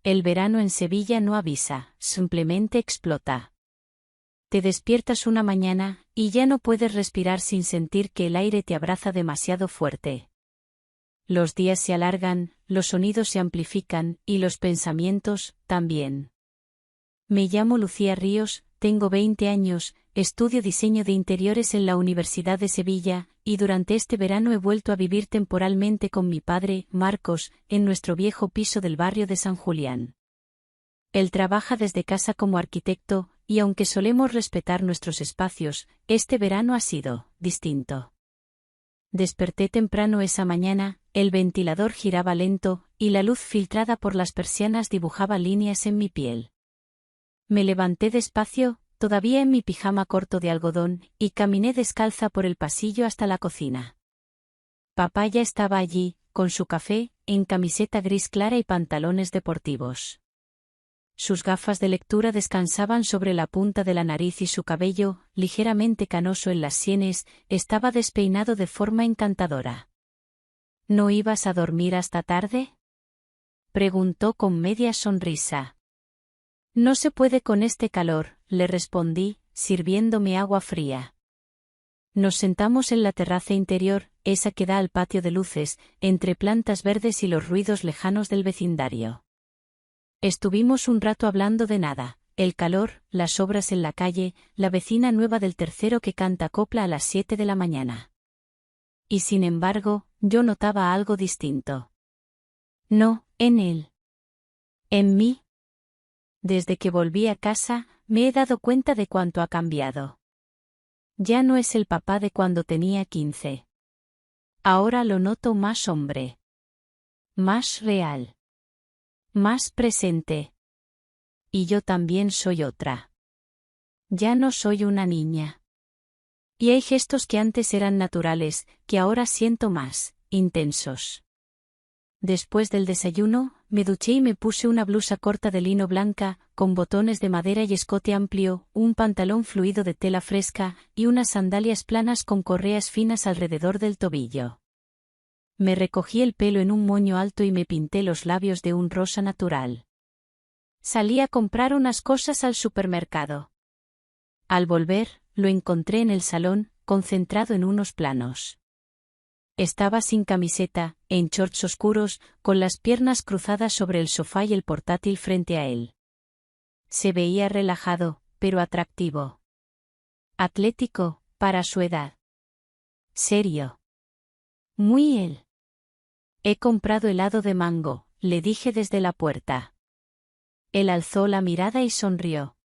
El verano en Sevilla no avisa, simplemente explota. Te despiertas una mañana, y ya no puedes respirar sin sentir que el aire te abraza demasiado fuerte. Los días se alargan, los sonidos se amplifican, y los pensamientos, también. Me llamo Lucía Ríos, tengo 20 años, estudio diseño de interiores en la Universidad de Sevilla, y durante este verano he vuelto a vivir temporalmente con mi padre, Marcos, en nuestro viejo piso del barrio de San Julián. Él trabaja desde casa como arquitecto, y aunque solemos respetar nuestros espacios, este verano ha sido distinto. Desperté temprano esa mañana, el ventilador giraba lento, y la luz filtrada por las persianas dibujaba líneas en mi piel. Me levanté despacio, todavía en mi pijama corto de algodón, y caminé descalza por el pasillo hasta la cocina. Papá ya estaba allí, con su café, en camiseta gris clara y pantalones deportivos. Sus gafas de lectura descansaban sobre la punta de la nariz y su cabello, ligeramente canoso en las sienes, estaba despeinado de forma encantadora. ¿No ibas a dormir hasta tarde?, preguntó con media sonrisa. No se puede con este calor, le respondí, sirviéndome agua fría. Nos sentamos en la terraza interior, esa que da al patio de luces, entre plantas verdes y los ruidos lejanos del vecindario. Estuvimos un rato hablando de nada, el calor, las obras en la calle, la vecina nueva del tercero que canta copla a las 7 de la mañana. Y sin embargo, yo notaba algo distinto. No, en él. En mí. Desde que volví a casa, me he dado cuenta de cuánto ha cambiado. Ya no es el papá de cuando tenía 15. Ahora lo noto más hombre. Más real. Más presente. Y yo también soy otra. Ya no soy una niña. Y hay gestos que antes eran naturales, que ahora siento más, intensos. Después del desayuno, me duché y me puse una blusa corta de lino blanca, con botones de madera y escote amplio, un pantalón fluido de tela fresca, y unas sandalias planas con correas finas alrededor del tobillo. Me recogí el pelo en un moño alto y me pinté los labios de un rosa natural. Salí a comprar unas cosas al supermercado. Al volver, lo encontré en el salón, concentrado en unos planos. Estaba sin camiseta, en shorts oscuros, con las piernas cruzadas sobre el sofá y el portátil frente a él. Se veía relajado, pero atractivo. Atlético, para su edad. Serio. Muy él. He comprado helado de mango, le dije desde la puerta. Él alzó la mirada y sonrió.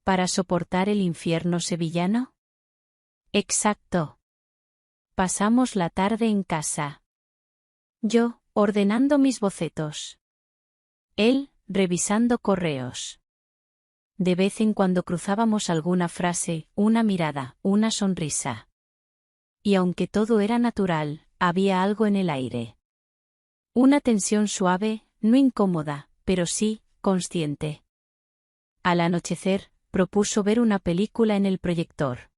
¿Para soportar el infierno sevillano? Exacto. Pasamos la tarde en casa. Yo, ordenando mis bocetos. Él, revisando correos. De vez en cuando cruzábamos alguna frase, una mirada, una sonrisa. Y aunque todo era natural, había algo en el aire. Una tensión suave, no incómoda, pero sí, consciente. Al anochecer, propuso ver una película en el proyector.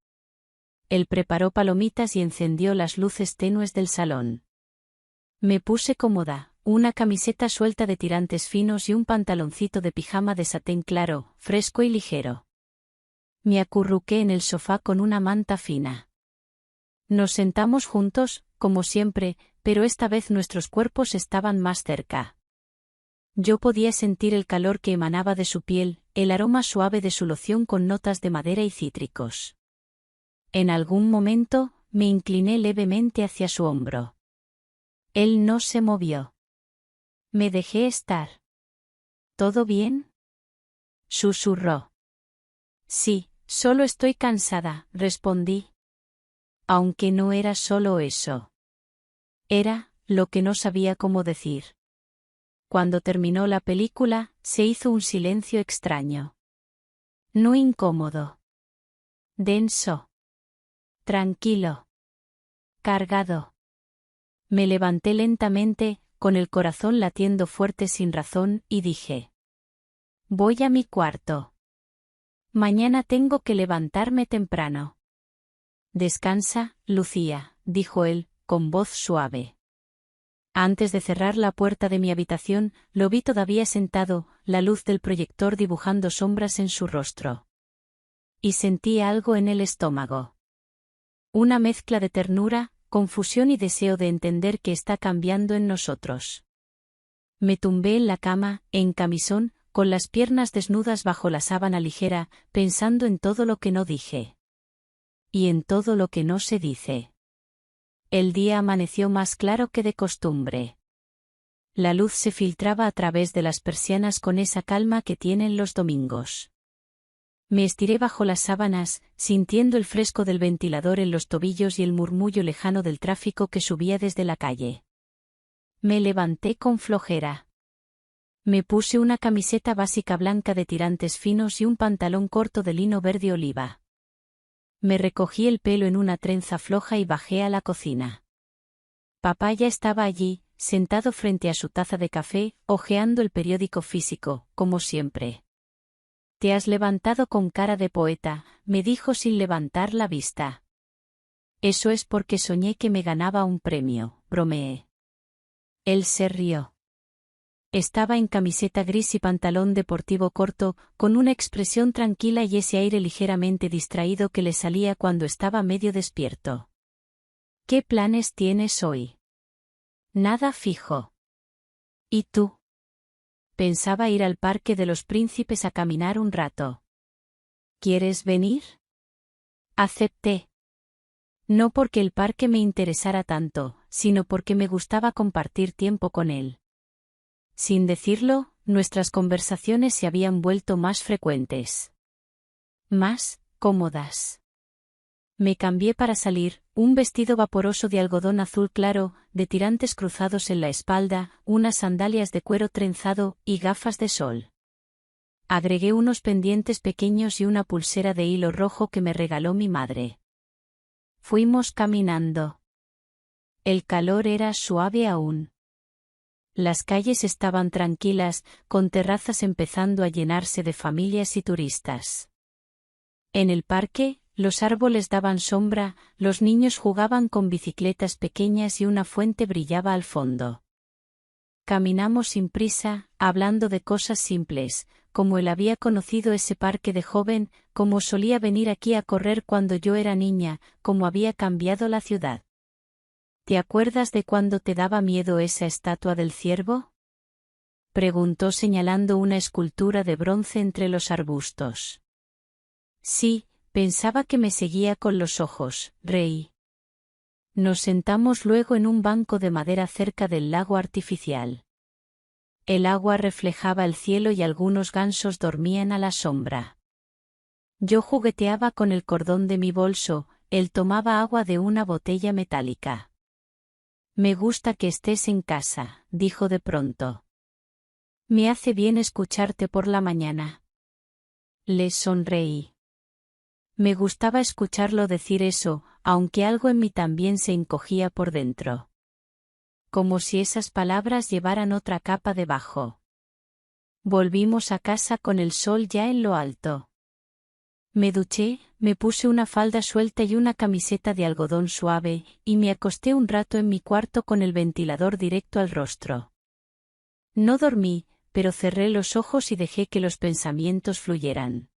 Él preparó palomitas y encendió las luces tenues del salón. Me puse cómoda, una camiseta suelta de tirantes finos y un pantaloncito de pijama de satén claro, fresco y ligero. Me acurruqué en el sofá con una manta fina. Nos sentamos juntos, como siempre, pero esta vez nuestros cuerpos estaban más cerca. Yo podía sentir el calor que emanaba de su piel, el aroma suave de su loción con notas de madera y cítricos. En algún momento, me incliné levemente hacia su hombro. Él no se movió. Me dejé estar. ¿Todo bien?, susurró. Sí, solo estoy cansada, respondí. Aunque no era solo eso. Era, lo que no sabía cómo decir. Cuando terminó la película, se hizo un silencio extraño. No incómodo. Denso. Tranquilo. Cargado. Me levanté lentamente, con el corazón latiendo fuerte sin razón, y dije: voy a mi cuarto. Mañana tengo que levantarme temprano. Descansa, Lucía, dijo él, con voz suave. Antes de cerrar la puerta de mi habitación, lo vi todavía sentado, la luz del proyector dibujando sombras en su rostro. Y sentí algo en el estómago. Una mezcla de ternura, confusión y deseo de entender qué está cambiando en nosotros. Me tumbé en la cama, en camisón, con las piernas desnudas bajo la sábana ligera, pensando en todo lo que no dije. Y en todo lo que no se dice. El día amaneció más claro que de costumbre. La luz se filtraba a través de las persianas con esa calma que tienen los domingos. Me estiré bajo las sábanas, sintiendo el fresco del ventilador en los tobillos y el murmullo lejano del tráfico que subía desde la calle. Me levanté con flojera. Me puse una camiseta básica blanca de tirantes finos y un pantalón corto de lino verde oliva. Me recogí el pelo en una trenza floja y bajé a la cocina. Papá ya estaba allí, sentado frente a su taza de café, hojeando el periódico físico, como siempre. «Te has levantado con cara de poeta», me dijo sin levantar la vista. «Eso es porque soñé que me ganaba un premio», bromeé. Él se rió. Estaba en camiseta gris y pantalón deportivo corto, con una expresión tranquila y ese aire ligeramente distraído que le salía cuando estaba medio despierto. «¿Qué planes tienes hoy?» «Nada fijo». «¿Y tú?» «Pensaba ir al Parque de los Príncipes a caminar un rato». «¿Quieres venir?» Acepté. No porque el parque me interesara tanto, sino porque me gustaba compartir tiempo con él. Sin decirlo, nuestras conversaciones se habían vuelto más frecuentes. Más cómodas. Me cambié para salir, un vestido vaporoso de algodón azul claro, de tirantes cruzados en la espalda, unas sandalias de cuero trenzado y gafas de sol. Agregué unos pendientes pequeños y una pulsera de hilo rojo que me regaló mi madre. Fuimos caminando. El calor era suave aún. Las calles estaban tranquilas, con terrazas empezando a llenarse de familias y turistas. En el parque, los árboles daban sombra, los niños jugaban con bicicletas pequeñas y una fuente brillaba al fondo. Caminamos sin prisa, hablando de cosas simples, como él había conocido ese parque de joven, como solía venir aquí a correr cuando yo era niña, como había cambiado la ciudad. ¿Te acuerdas de cuando te daba miedo esa estatua del ciervo?, preguntó señalando una escultura de bronce entre los arbustos. Sí, pensaba que me seguía con los ojos, reí. Nos sentamos luego en un banco de madera cerca del lago artificial. El agua reflejaba el cielo y algunos gansos dormían a la sombra. Yo jugueteaba con el cordón de mi bolso, él tomaba agua de una botella metálica. Me gusta que estés en casa, dijo de pronto. Me hace bien escucharte por la mañana. Le sonreí. Me gustaba escucharlo decir eso, aunque algo en mí también se encogía por dentro. Como si esas palabras llevaran otra capa debajo. Volvimos a casa con el sol ya en lo alto. Me duché, me puse una falda suelta y una camiseta de algodón suave, y me acosté un rato en mi cuarto con el ventilador directo al rostro. No dormí, pero cerré los ojos y dejé que los pensamientos fluyeran.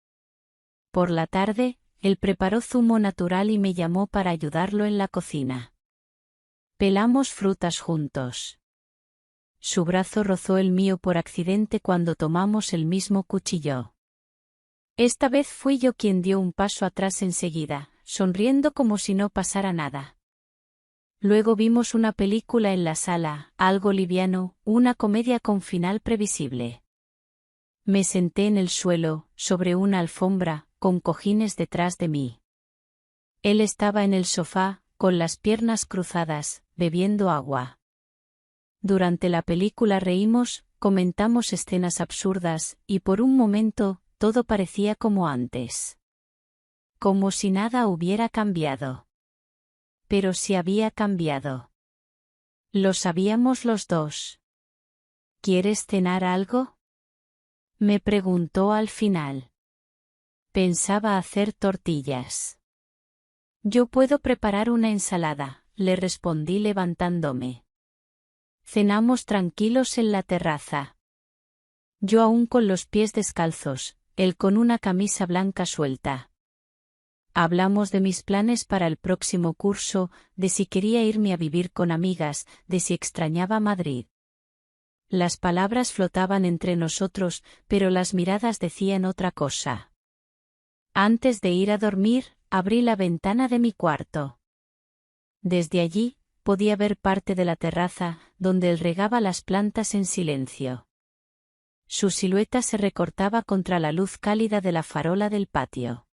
Por la tarde, él preparó zumo natural y me llamó para ayudarlo en la cocina. Pelamos frutas juntos. Su brazo rozó el mío por accidente cuando tomamos el mismo cuchillo. Esta vez fui yo quien dio un paso atrás enseguida, sonriendo como si no pasara nada. Luego vimos una película en la sala, algo liviano, una comedia con final previsible. Me senté en el suelo, sobre una alfombra, con cojines detrás de mí. Él estaba en el sofá, con las piernas cruzadas, bebiendo agua. Durante la película reímos, comentamos escenas absurdas, y por un momento, todo parecía como antes. Como si nada hubiera cambiado. Pero sí había cambiado. Lo sabíamos los dos. ¿Quieres cenar algo?, me preguntó al final. Pensaba hacer tortillas. Yo puedo preparar una ensalada, le respondí levantándome. Cenamos tranquilos en la terraza. Yo aún con los pies descalzos, él con una camisa blanca suelta. Hablamos de mis planes para el próximo curso, de si quería irme a vivir con amigas, de si extrañaba Madrid. Las palabras flotaban entre nosotros, pero las miradas decían otra cosa. Antes de ir a dormir, abrí la ventana de mi cuarto. Desde allí, podía ver parte de la terraza, donde él regaba las plantas en silencio. Su silueta se recortaba contra la luz cálida de la farola del patio.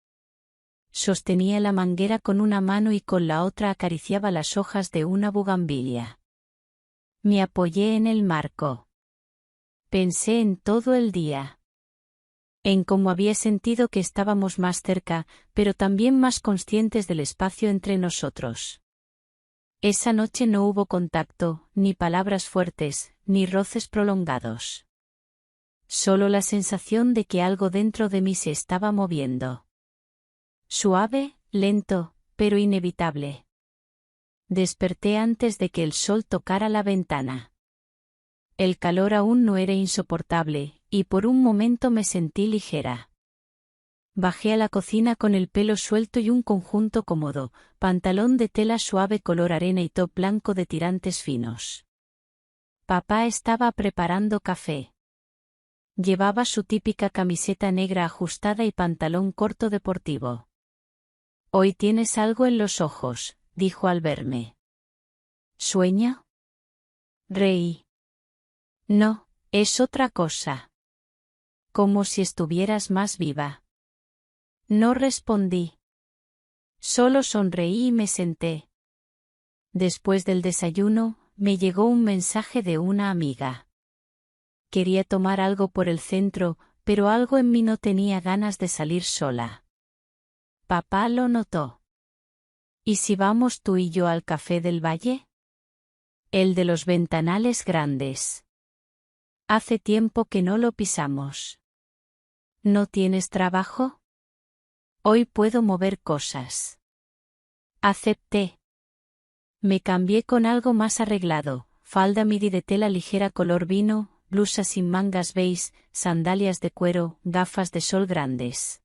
Sostenía la manguera con una mano y con la otra acariciaba las hojas de una bugambilia. Me apoyé en el marco. Pensé en todo el día. En cómo había sentido que estábamos más cerca, pero también más conscientes del espacio entre nosotros. Esa noche no hubo contacto, ni palabras fuertes, ni roces prolongados. Solo la sensación de que algo dentro de mí se estaba moviendo. Suave, lento, pero inevitable. Desperté antes de que el sol tocara la ventana. El calor aún no era insoportable, y por un momento me sentí ligera. Bajé a la cocina con el pelo suelto y un conjunto cómodo, pantalón de tela suave color arena y top blanco de tirantes finos. Papá estaba preparando café. Llevaba su típica camiseta negra ajustada y pantalón corto deportivo. «Hoy tienes algo en los ojos», dijo al verme. «¿Sueño?» Reí. «No, es otra cosa. Como si estuvieras más viva». No respondí. Solo sonreí y me senté. Después del desayuno, me llegó un mensaje de una amiga. Quería tomar algo por el centro, pero algo en mí no tenía ganas de salir sola. Papá lo notó. ¿Y si vamos tú y yo al Café del Valle? El de los ventanales grandes. Hace tiempo que no lo pisamos. ¿No tienes trabajo? Hoy puedo mover cosas. Acepté. Me cambié con algo más arreglado, falda midi de tela ligera color vino, blusa sin mangas beige, sandalias de cuero, gafas de sol grandes.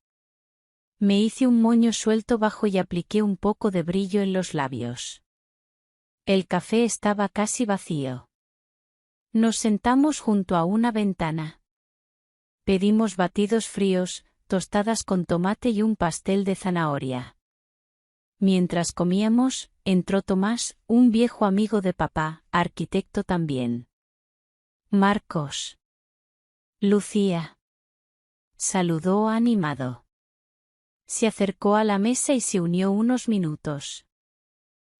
Me hice un moño suelto bajo y apliqué un poco de brillo en los labios. El café estaba casi vacío. Nos sentamos junto a una ventana. Pedimos batidos fríos, tostadas con tomate y un pastel de zanahoria. Mientras comíamos, entró Tomás, un viejo amigo de papá, arquitecto también. Marcos. Lucía. Saludó animado. Se acercó a la mesa y se unió unos minutos.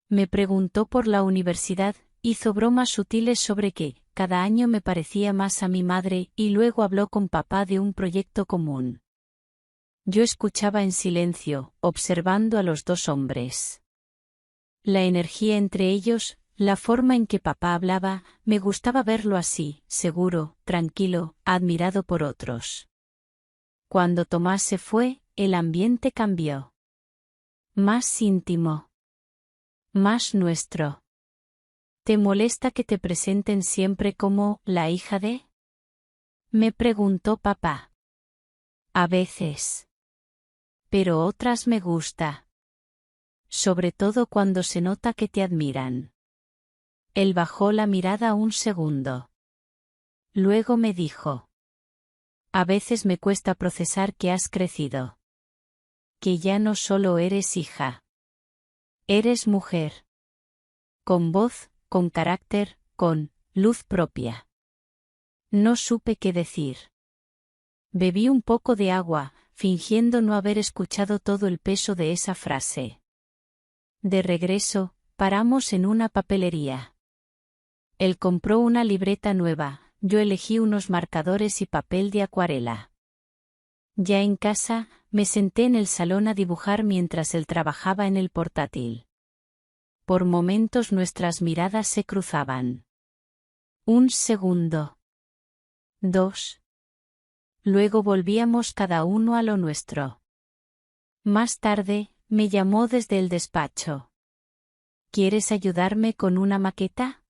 Me preguntó por la universidad, hizo bromas sutiles sobre que, cada año me parecía más a mi madre, y luego habló con papá de un proyecto común. Yo escuchaba en silencio, observando a los dos hombres. La energía entre ellos, la forma en que papá hablaba, me gustaba verlo así, seguro, tranquilo, admirado por otros. Cuando Tomás se fue, el ambiente cambió. Más íntimo. Más nuestro. ¿Te molesta que te presenten siempre como la hija de? Me preguntó papá. A veces. Pero otras me gusta. Sobre todo cuando se nota que te admiran. Él bajó la mirada un segundo. Luego me dijo. A veces me cuesta procesar que has crecido. Que ya no solo eres hija. Eres mujer. Con voz, con carácter, con luz propia. No supe qué decir. Bebí un poco de agua, fingiendo no haber escuchado todo el peso de esa frase. De regreso, paramos en una papelería. Él compró una libreta nueva, yo elegí unos marcadores y papel de acuarela. Ya en casa, me senté en el salón a dibujar mientras él trabajaba en el portátil. Por momentos nuestras miradas se cruzaban. Un segundo. 2. Luego volvíamos cada uno a lo nuestro. Más tarde, me llamó desde el despacho. ¿Quieres ayudarme con una maqueta?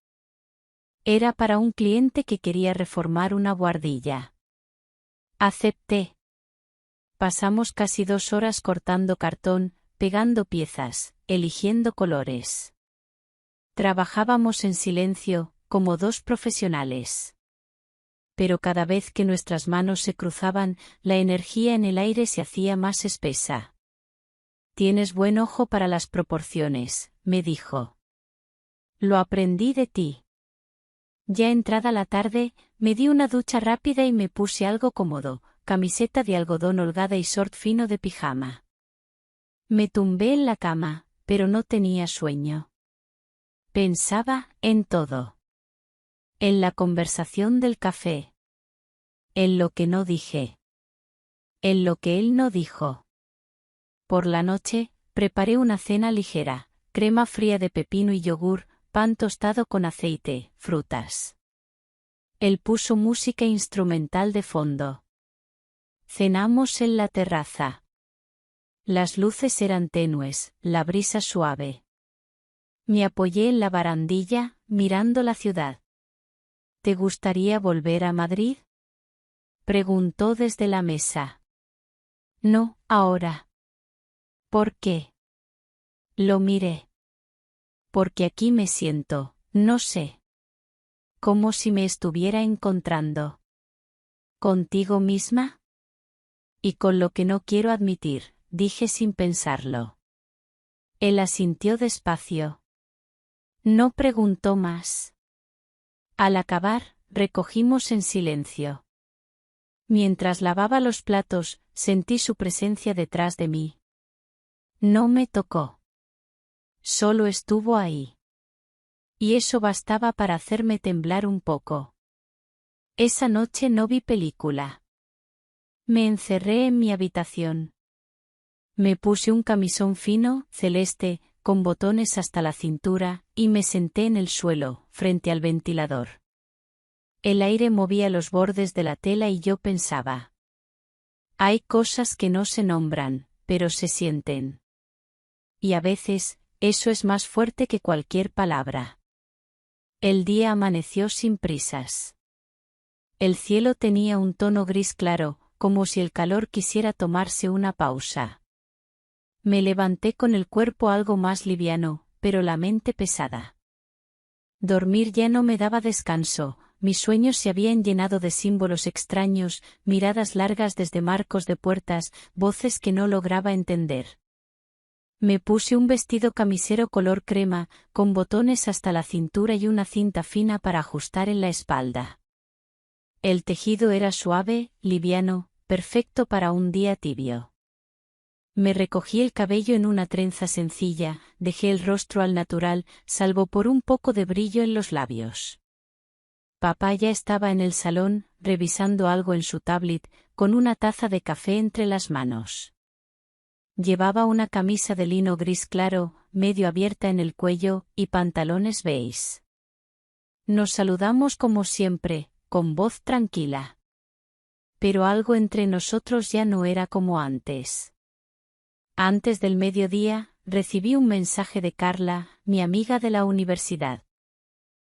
Era para un cliente que quería reformar una buhardilla. Acepté. Pasamos casi 2 horas cortando cartón, pegando piezas, eligiendo colores. Trabajábamos en silencio, como 2 profesionales. Pero cada vez que nuestras manos se cruzaban, la energía en el aire se hacía más espesa. Tienes buen ojo para las proporciones, me dijo. Lo aprendí de ti. Ya entrada la tarde, me di una ducha rápida y me puse algo cómodo, camiseta de algodón holgada y short fino de pijama. Me tumbé en la cama, pero no tenía sueño. Pensaba en todo. En la conversación del café. En lo que no dije. En lo que él no dijo. Por la noche, preparé una cena ligera, crema fría de pepino y yogur, pan tostado con aceite, frutas. Él puso música instrumental de fondo. Cenamos en la terraza. Las luces eran tenues, la brisa suave. Me apoyé en la barandilla, mirando la ciudad. ¿Te gustaría volver a Madrid? Preguntó desde la mesa. No, ahora. ¿Por qué? Lo miré. Porque aquí me siento, no sé. Como si me estuviera encontrando. ¿Contigo misma? Y con lo que no quiero admitir, dije sin pensarlo. Él asintió despacio. No preguntó más. Al acabar, recogimos en silencio. Mientras lavaba los platos, sentí su presencia detrás de mí. No me tocó. Solo estuvo ahí. Y eso bastaba para hacerme temblar un poco. Esa noche no vi película. Me encerré en mi habitación. Me puse un camisón fino, celeste, con botones hasta la cintura, y me senté en el suelo, frente al ventilador. El aire movía los bordes de la tela y yo pensaba. Hay cosas que no se nombran, pero se sienten. Y a veces, eso es más fuerte que cualquier palabra. El día amaneció sin prisas. El cielo tenía un tono gris claro, como si el calor quisiera tomarse una pausa. Me levanté con el cuerpo algo más liviano, pero la mente pesada. Dormir ya no me daba descanso, mis sueños se habían llenado de símbolos extraños, miradas largas desde marcos de puertas, voces que no lograba entender. Me puse un vestido camisero color crema, con botones hasta la cintura y una cinta fina para ajustar en la espalda. El tejido era suave, liviano, perfecto para un día tibio. Me recogí el cabello en una trenza sencilla, dejé el rostro al natural, salvo por un poco de brillo en los labios. Papá ya estaba en el salón, revisando algo en su tablet, con una taza de café entre las manos. Llevaba una camisa de lino gris claro, medio abierta en el cuello, y pantalones beige. Nos saludamos como siempre, con voz tranquila. Pero algo entre nosotros ya no era como antes. Antes del mediodía, recibí un mensaje de Carla, mi amiga de la universidad.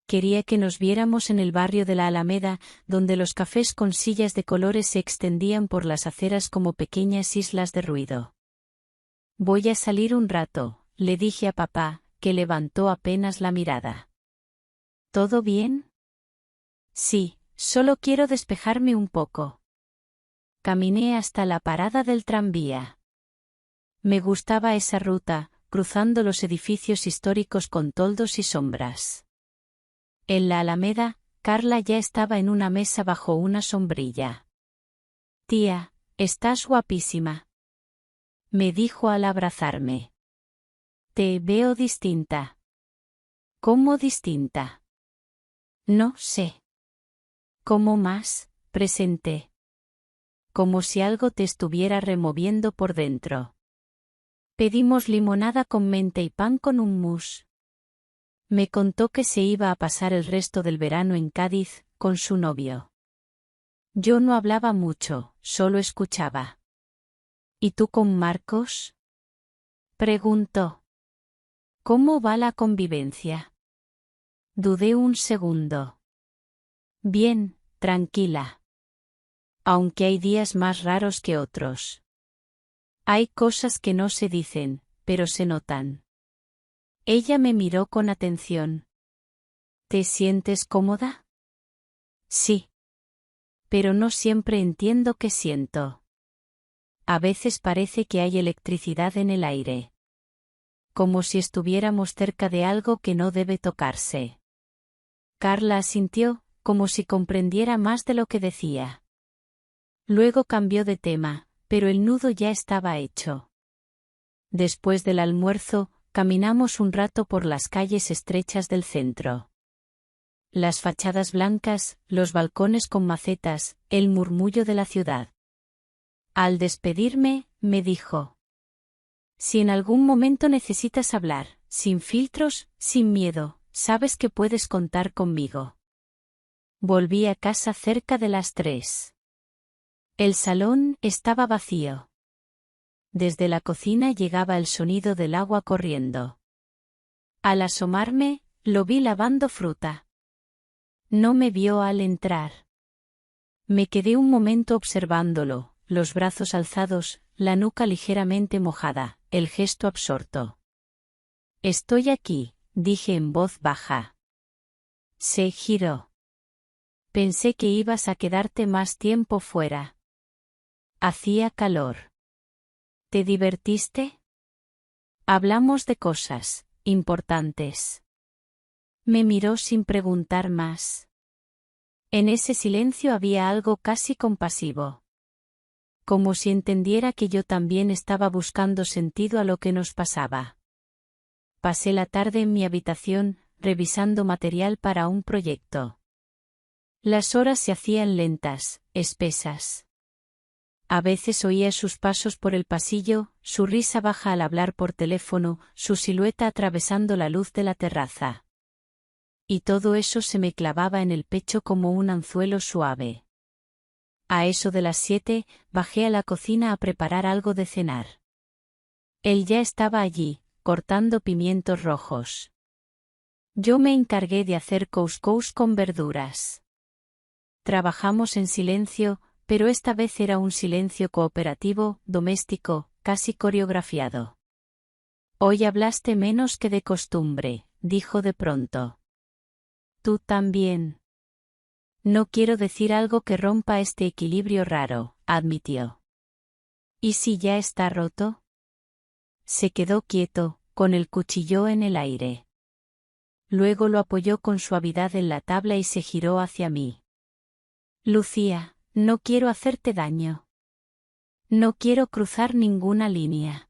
Quería que nos viéramos en el barrio de la Alameda, donde los cafés con sillas de colores se extendían por las aceras como pequeñas islas de ruido. Voy a salir un rato, le dije a papá, que levantó apenas la mirada. ¿Todo bien? Sí, solo quiero despejarme un poco. Caminé hasta la parada del tranvía. Me gustaba esa ruta, cruzando los edificios históricos con toldos y sombras. En la Alameda, Carla ya estaba en una mesa bajo una sombrilla. Tía, estás guapísima. Me dijo al abrazarme. Te veo distinta. ¿Cómo distinta? No sé. ¿Cómo más? Presenté. Como si algo te estuviera removiendo por dentro. Pedimos limonada con menta y pan con un mousse. Me contó que se iba a pasar el resto del verano en Cádiz, con su novio. Yo no hablaba mucho, solo escuchaba. ¿Y tú con Marcos? Preguntó. ¿Cómo va la convivencia? Dudé un segundo. Bien, tranquila. Aunque hay días más raros que otros. Hay cosas que no se dicen, pero se notan. Ella me miró con atención. ¿Te sientes cómoda? Sí. Pero no siempre entiendo qué siento. A veces parece que hay electricidad en el aire. Como si estuviéramos cerca de algo que no debe tocarse. Carla asintió, como si comprendiera más de lo que decía. Luego cambió de tema, pero el nudo ya estaba hecho. Después del almuerzo, caminamos un rato por las calles estrechas del centro. Las fachadas blancas, los balcones con macetas, el murmullo de la ciudad. Al despedirme, me dijo: si en algún momento necesitas hablar, sin filtros, sin miedo, sabes que puedes contar conmigo. Volví a casa cerca de las 3. El salón estaba vacío. Desde la cocina llegaba el sonido del agua corriendo. Al asomarme, lo vi lavando fruta. No me vio al entrar. Me quedé un momento observándolo, los brazos alzados, la nuca ligeramente mojada, el gesto absorto. Estoy aquí, dije en voz baja. Se giró. Pensé que ibas a quedarte más tiempo fuera. Hacía calor. ¿Te divertiste? Hablamos de cosas importantes. Me miró sin preguntar más. En ese silencio había algo casi compasivo. Como si entendiera que yo también estaba buscando sentido a lo que nos pasaba. Pasé la tarde en mi habitación, revisando material para un proyecto. Las horas se hacían lentas, espesas. A veces oía sus pasos por el pasillo, su risa baja al hablar por teléfono, su silueta atravesando la luz de la terraza. Y todo eso se me clavaba en el pecho como un anzuelo suave. A eso de las 7, bajé a la cocina a preparar algo de cenar. Él ya estaba allí, cortando pimientos rojos. Yo me encargué de hacer couscous con verduras. Trabajamos en silencio, pero esta vez era un silencio cooperativo, doméstico, casi coreografiado. Hoy hablaste menos que de costumbre, dijo de pronto. Tú también. No quiero decir algo que rompa este equilibrio raro, admitió. ¿Y si ya está roto? Se quedó quieto, con el cuchillo en el aire. Luego lo apoyó con suavidad en la tabla y se giró hacia mí. Lucía, no quiero hacerte daño. No quiero cruzar ninguna línea.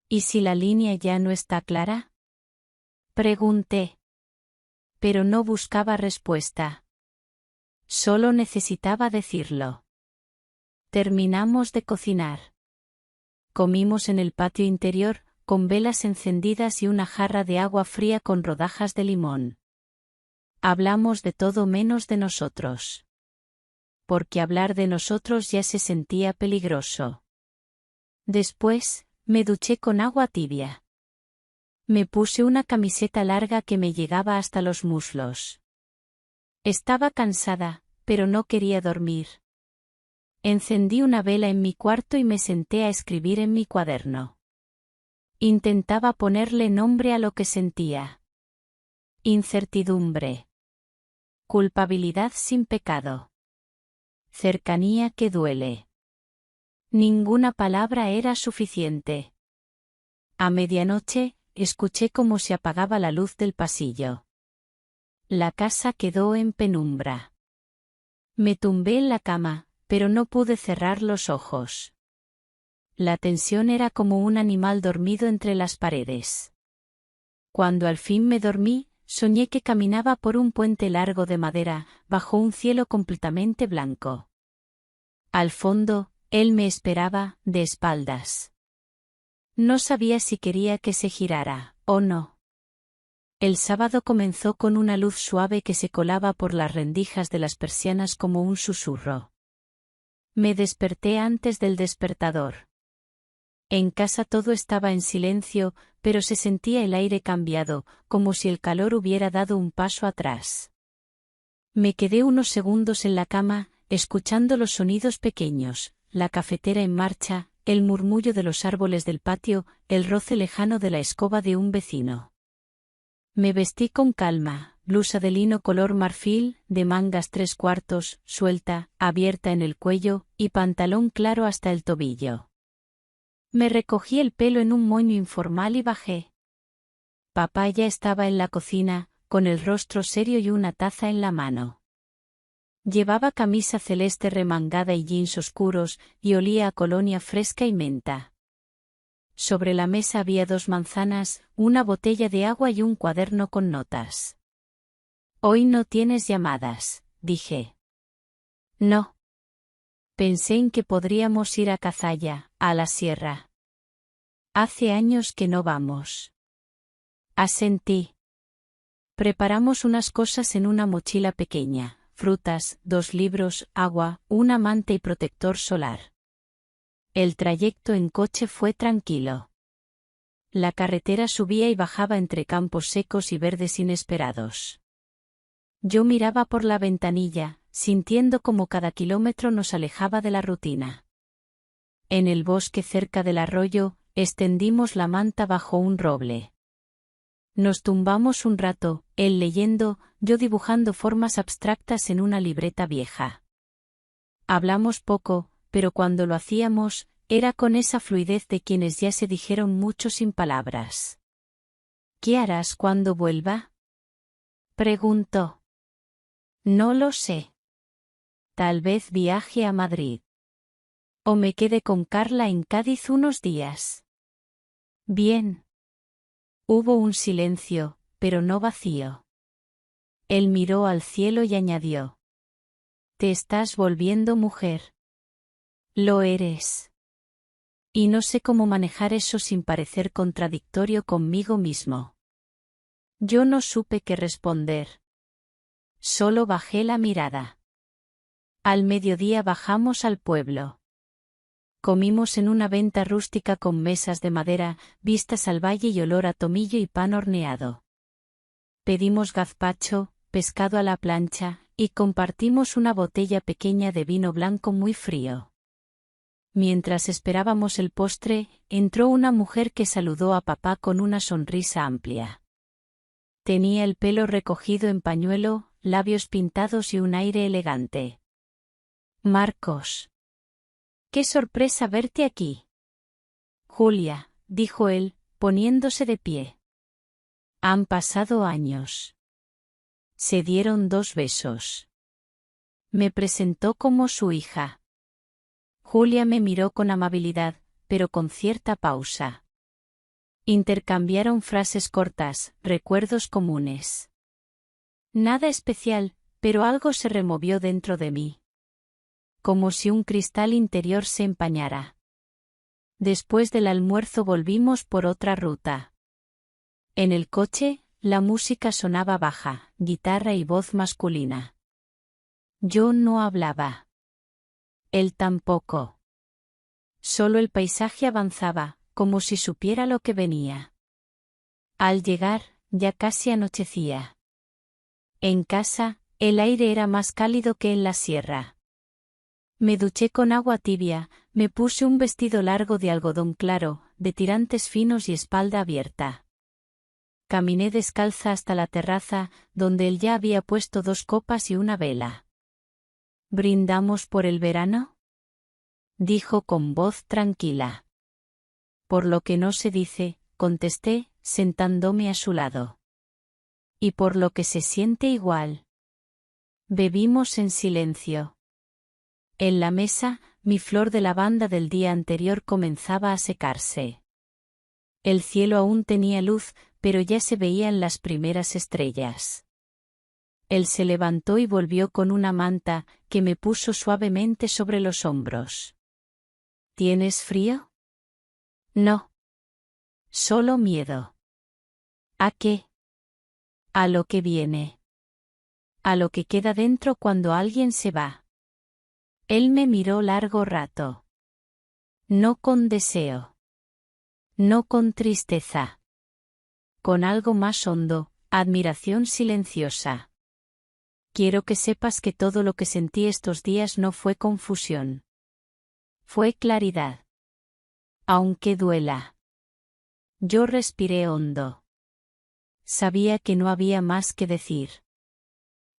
¿Y si la línea ya no está clara? Pregunté. Pero no buscaba respuesta. Solo necesitaba decirlo. Terminamos de cocinar. Comimos en el patio interior, con velas encendidas y una jarra de agua fría con rodajas de limón. Hablamos de todo menos de nosotros. Porque hablar de nosotros ya se sentía peligroso. Después, me duché con agua tibia. Me puse una camiseta larga que me llegaba hasta los muslos. Estaba cansada, pero no quería dormir. Encendí una vela en mi cuarto y me senté a escribir en mi cuaderno. Intentaba ponerle nombre a lo que sentía. Incertidumbre. Culpabilidad sin pecado. Cercanía que duele. Ninguna palabra era suficiente. A medianoche, escuché cómo se apagaba la luz del pasillo. La casa quedó en penumbra. Me tumbé en la cama, pero no pude cerrar los ojos. La tensión era como un animal dormido entre las paredes. Cuando al fin me dormí, soñé que caminaba por un puente largo de madera, bajo un cielo completamente blanco. Al fondo, él me esperaba, de espaldas. No sabía si quería que se girara, o no. El sábado comenzó con una luz suave que se colaba por las rendijas de las persianas como un susurro. Me desperté antes del despertador. En casa todo estaba en silencio, pero se sentía el aire cambiado, como si el calor hubiera dado un paso atrás. Me quedé unos segundos en la cama, escuchando los sonidos pequeños, la cafetera en marcha, el murmullo de los árboles del patio, el roce lejano de la escoba de un vecino. Me vestí con calma, blusa de lino color marfil, de mangas 3/4, suelta, abierta en el cuello, y pantalón claro hasta el tobillo. Me recogí el pelo en un moño informal y bajé. Papá ya estaba en la cocina, con el rostro serio y una taza en la mano. Llevaba camisa celeste remangada y jeans oscuros, y olía a colonia fresca y menta. Sobre la mesa había 2 manzanas, una botella de agua y un cuaderno con notas. «Hoy no tienes llamadas», dije. «No. Pensé en que podríamos ir a Cazalla, a la sierra. Hace años que no vamos». Asentí. Preparamos unas cosas en una mochila pequeña, frutas, 2 libros, agua, una manta y protector solar. El trayecto en coche fue tranquilo. La carretera subía y bajaba entre campos secos y verdes inesperados. Yo miraba por la ventanilla, sintiendo como cada kilómetro nos alejaba de la rutina. En el bosque cerca del arroyo, extendimos la manta bajo un roble. Nos tumbamos un rato, él leyendo, yo dibujando formas abstractas en una libreta vieja. Hablamos poco, pero cuando lo hacíamos, era con esa fluidez de quienes ya se dijeron mucho sin palabras. «¿Qué harás cuando vuelva?», preguntó. «No lo sé. Tal vez viaje a Madrid. O me quede con Carla en Cádiz unos días». «Bien». Hubo un silencio, pero no vacío. Él miró al cielo y añadió: «Te estás volviendo mujer». «Lo eres». Y no sé cómo manejar eso sin parecer contradictorio conmigo mismo. Yo no supe qué responder. Solo bajé la mirada. Al mediodía bajamos al pueblo. Comimos en una venta rústica con mesas de madera, vistas al valle y olor a tomillo y pan horneado. Pedimos gazpacho, pescado a la plancha, y compartimos una botella pequeña de vino blanco muy frío. Mientras esperábamos el postre, entró una mujer que saludó a papá con una sonrisa amplia. Tenía el pelo recogido en pañuelo, labios pintados y un aire elegante. «Marcos. ¡Qué sorpresa verte aquí!». «Julia», dijo él, poniéndose de pie. «Han pasado años». Se dieron 2 besos. Me presentó como su hija. Julia me miró con amabilidad, pero con cierta pausa. Intercambiaron frases cortas, recuerdos comunes. Nada especial, pero algo se removió dentro de mí. Como si un cristal interior se empañara. Después del almuerzo volvimos por otra ruta. En el coche, la música sonaba baja, guitarra y voz masculina. Yo no hablaba. Él tampoco. Solo el paisaje avanzaba, como si supiera lo que venía. Al llegar, ya casi anochecía. En casa, el aire era más cálido que en la sierra. Me duché con agua tibia, me puse un vestido largo de algodón claro, de tirantes finos y espalda abierta. Caminé descalza hasta la terraza, donde él ya había puesto 2 copas y una vela. «¿Brindamos por el verano?», dijo con voz tranquila. «Por lo que no se dice», contesté, sentándome a su lado. «Y por lo que se siente igual». Bebimos en silencio. En la mesa, mi flor de lavanda del día anterior comenzaba a secarse. El cielo aún tenía luz, pero ya se veían las primeras estrellas. Él se levantó y volvió con una manta, que me puso suavemente sobre los hombros. «¿Tienes frío?». «No. Solo miedo». «¿A qué?». «A lo que viene. A lo que queda dentro cuando alguien se va». Él me miró largo rato. No con deseo. No con tristeza. Con algo más hondo, admiración silenciosa. Quiero que sepas que todo lo que sentí estos días no fue confusión. Fue claridad. Aunque duela. Yo respiré hondo. Sabía que no había más que decir.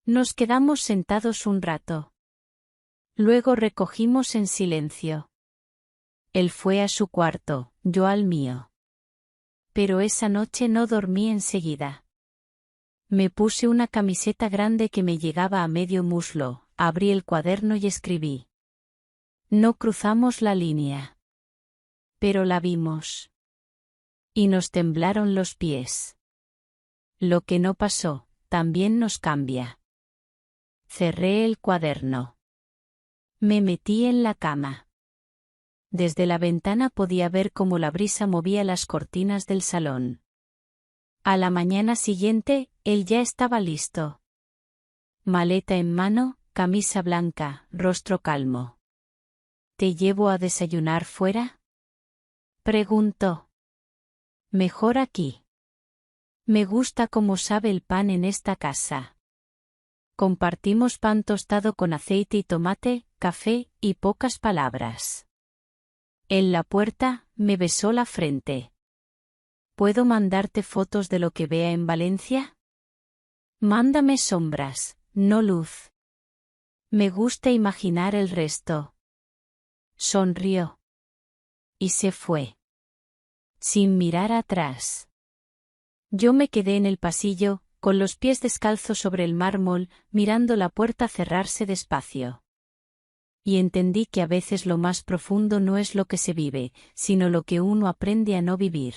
Nos quedamos sentados un rato. Luego recogimos en silencio. Él fue a su cuarto, yo al mío. Pero esa noche no dormí enseguida. Me puse una camiseta grande que me llegaba a medio muslo, abrí el cuaderno y escribí. No cruzamos la línea. Pero la vimos. Y nos temblaron los pies. Lo que no pasó, también nos cambia. Cerré el cuaderno. Me metí en la cama. Desde la ventana podía ver cómo la brisa movía las cortinas del salón. A la mañana siguiente, él ya estaba listo. Maleta en mano, camisa blanca, rostro calmo. ¿Te llevo a desayunar fuera?, preguntó. Mejor aquí. Me gusta cómo sabe el pan en esta casa. Compartimos pan tostado con aceite y tomate, café y pocas palabras. En la puerta, me besó la frente. ¿Puedo mandarte fotos de lo que vea en Valencia? Mándame sombras, no luz. Me gusta imaginar el resto. Sonrió. Y se fue. Sin mirar atrás. Yo me quedé en el pasillo, con los pies descalzos sobre el mármol, mirando la puerta cerrarse despacio. Y entendí que a veces lo más profundo no es lo que se vive, sino lo que uno aprende a no vivir.